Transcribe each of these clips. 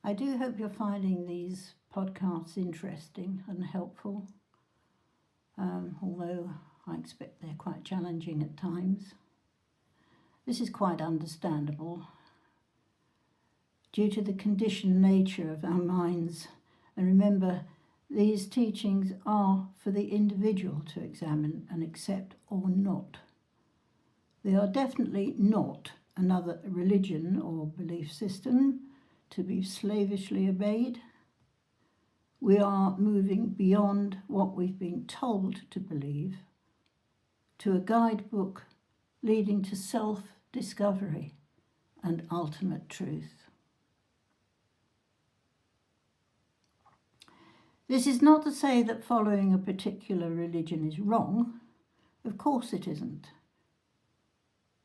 I do hope you're finding these podcasts interesting and helpful, although I expect they're quite challenging at times. This is quite understandable due to the conditioned nature of our minds. And remember, these teachings are for the individual to examine and accept or not. They are definitely not another religion or belief system to be slavishly obeyed. We are moving beyond what we've been told to believe to a guidebook leading to self-discovery and ultimate truth. This is not to say that following a particular religion is wrong. Of course it isn't,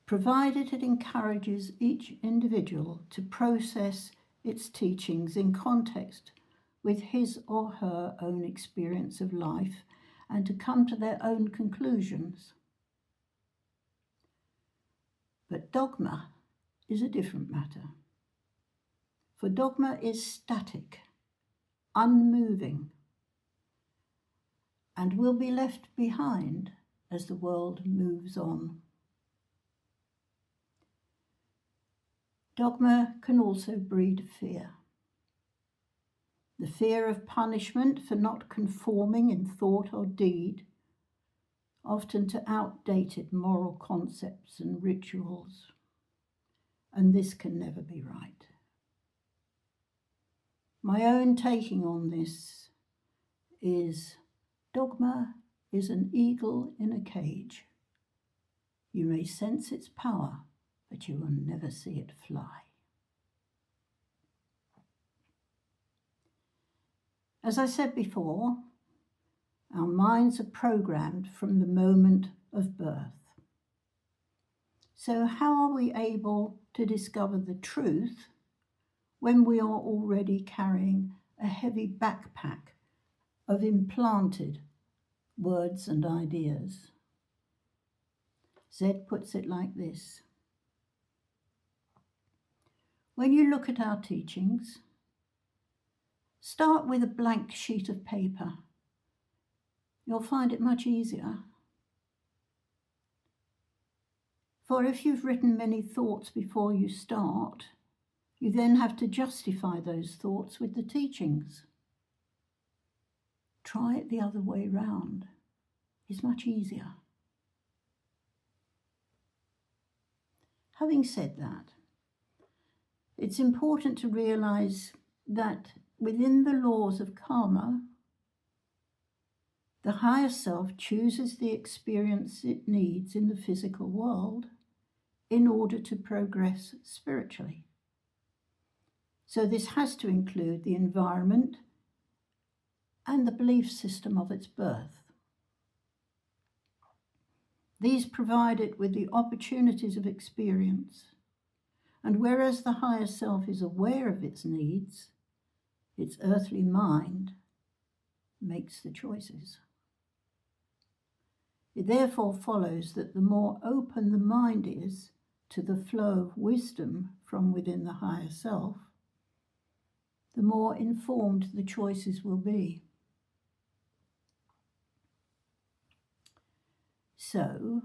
provided it encourages each individual to process its teachings in context with his or her own experience of life and to come to their own conclusions. But dogma is a different matter. For dogma is static, unmoving, and will be left behind as the world moves on. Dogma can also breed fear. The fear of punishment for not conforming in thought or deed, often to outdated moral concepts and rituals. And this can never be right. My own taking on this is dogma is an eagle in a cage. You may sense its power, but you will never see it fly. As I said before, our minds are programmed from the moment of birth. So how are we able to discover the truth when we are already carrying a heavy backpack of implanted words and ideas? Zed puts it like this. When you look at our teachings, start with a blank sheet of paper. You'll find it much easier. For if you've written many thoughts before you start, you then have to justify those thoughts with the teachings. Try it the other way round. It's much easier. Having said that, it's important to realize that within the laws of karma, the higher self chooses the experience it needs in the physical world in order to progress spiritually. So this has to include the environment and the belief system of its birth. These provide it with the opportunities of experience, and whereas the higher self is aware of its needs, its earthly mind makes the choices. It therefore follows that the more open the mind is to the flow of wisdom from within the higher self, the more informed the choices will be. So,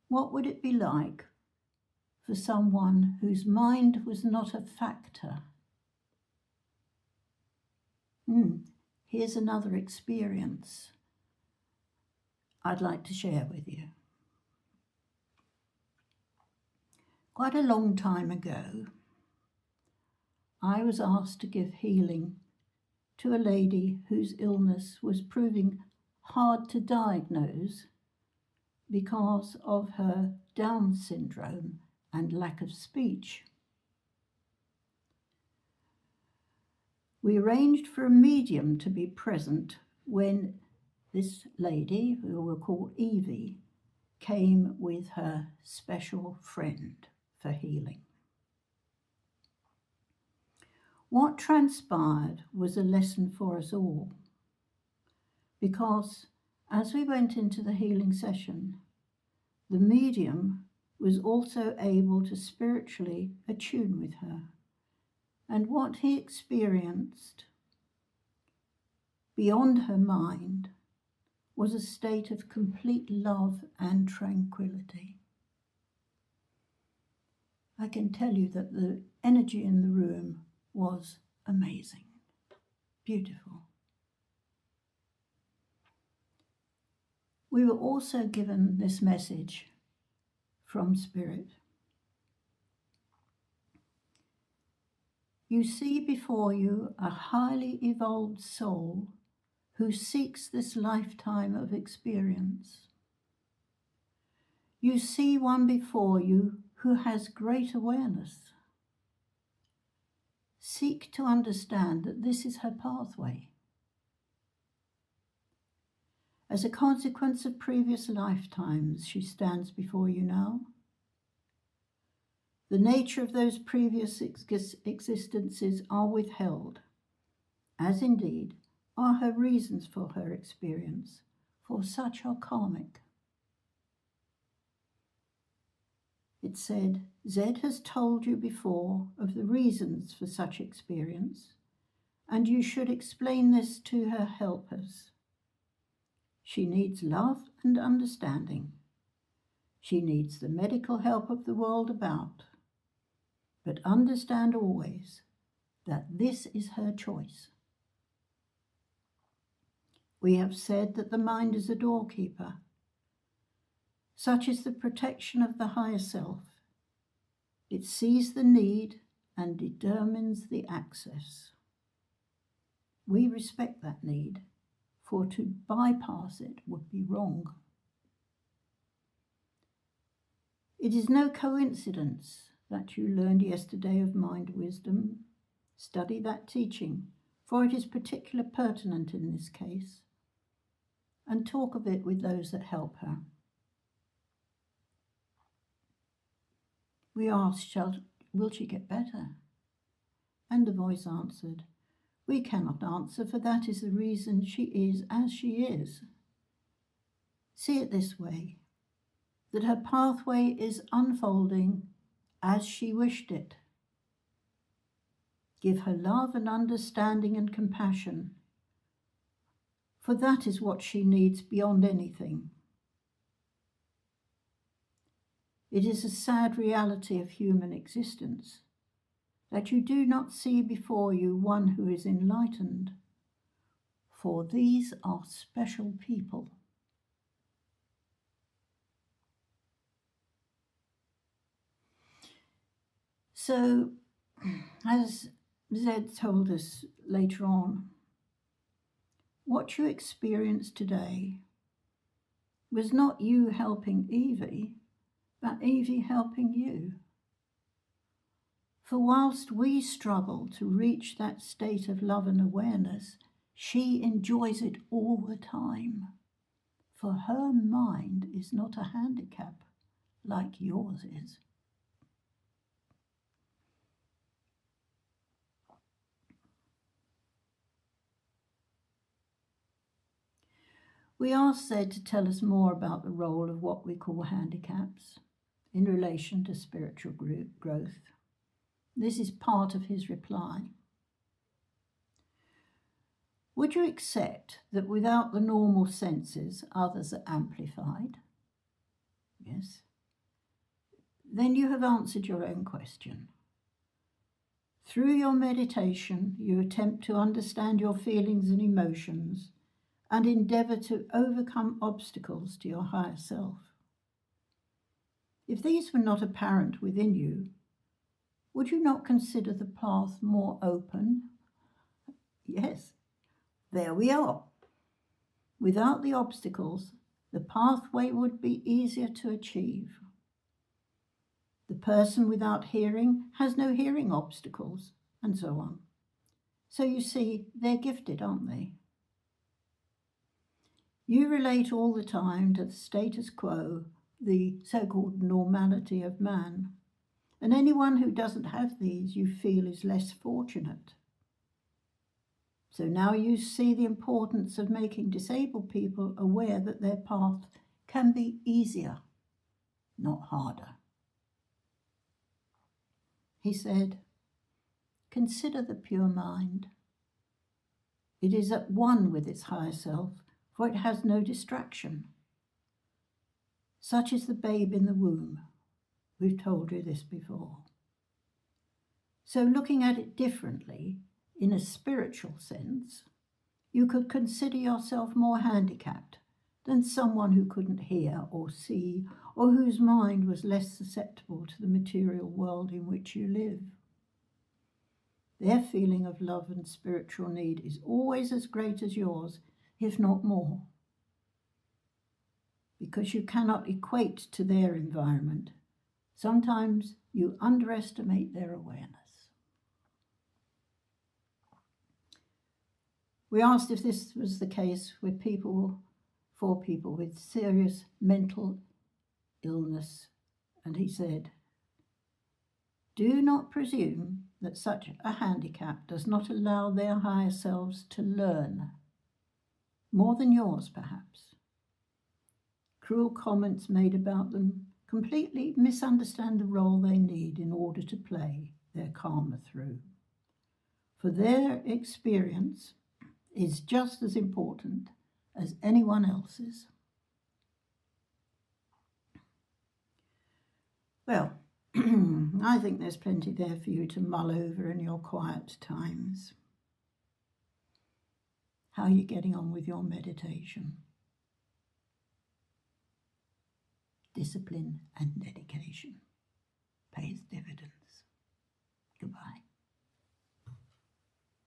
what would it be like for someone whose mind was not a factor? Here's another experience I'd like to share with you. Quite a long time ago, I was asked to give healing to a lady whose illness was proving hard to diagnose because of her Down syndrome and lack of speech. We arranged for a medium to be present when this lady, who we'll call Evie, came with her special friend for healing. What transpired was a lesson for us all, because as we went into the healing session, the medium was also able to spiritually attune with her And what he experienced beyond her mind was a state of complete love and tranquility. I can tell you that the energy in the room was amazing, beautiful. We were also given this message from Spirit. You see before you a highly evolved soul who seeks this lifetime of experience. You see one before you who has great awareness. Seek to understand that this is her pathway. As a consequence of previous lifetimes, she stands before you now. The nature of those previous existences are withheld, as indeed are her reasons for her experience, for such are karmic. It said, Zed has told you before of the reasons for such experience, and you should explain this to her helpers. She needs love and understanding. She needs the medical help of the world about. But understand always that this is her choice. We have said that the mind is a doorkeeper. Such is the protection of the higher self. It sees the need and determines the access. We respect that need, for to bypass it would be wrong. It is no coincidence that you learned yesterday of mind wisdom. Study that teaching, for it is particularly pertinent in this case, and talk of it with those that help her. We asked, will she get better? And the voice answered, we cannot answer, for that is the reason she is as she is. See it this way, that her pathway is unfolding as she wished it. Give her love and understanding and compassion, for that is what she needs beyond anything. It is a sad reality of human existence that you do not see before you one who is enlightened, for these are special people. So, as Zed told us later on, what you experienced today was not you helping Evie, but Evie helping you. For whilst we struggle to reach that state of love and awareness, she enjoys it all the time. For her mind is not a handicap like yours is. We asked Zed to tell us more about the role of what we call handicaps in relation to spiritual growth. This is part of his reply. Would you accept that without the normal senses, others are amplified? Yes. Then you have answered your own question. Through your meditation, you attempt to understand your feelings and emotions and endeavour to overcome obstacles to your higher self. If these were not apparent within you, would you not consider the path more open? Yes, there we are. Without the obstacles, the pathway would be easier to achieve. The person without hearing has no hearing obstacles, and so on. So you see, they're gifted, aren't they? You relate all the time to the status quo, the so-called normality of man, and anyone who doesn't have these you feel is less fortunate. So now you see the importance of making disabled people aware that their path can be easier, not harder. He said, consider the pure mind. It is at one with its higher self, for it has no distraction. Such is the babe in the womb. We've told you this before. So looking at it differently, in a spiritual sense, you could consider yourself more handicapped than someone who couldn't hear or see, or whose mind was less susceptible to the material world in which you live. Their feeling of love and spiritual need is always as great as yours, if not more, because you cannot equate to their environment. Sometimes you underestimate their awareness. We asked if this was the case with for people with serious mental illness, and he said, "Do not presume that such a handicap does not allow their higher selves to learn, more than yours perhaps. Cruel comments made about them completely misunderstand the role they need in order to play their karma through. For their experience is just as important as anyone else's." Well, I think there's plenty there for you to mull over in your quiet times. How are you getting on with your meditation? Discipline and dedication pays dividends. Goodbye.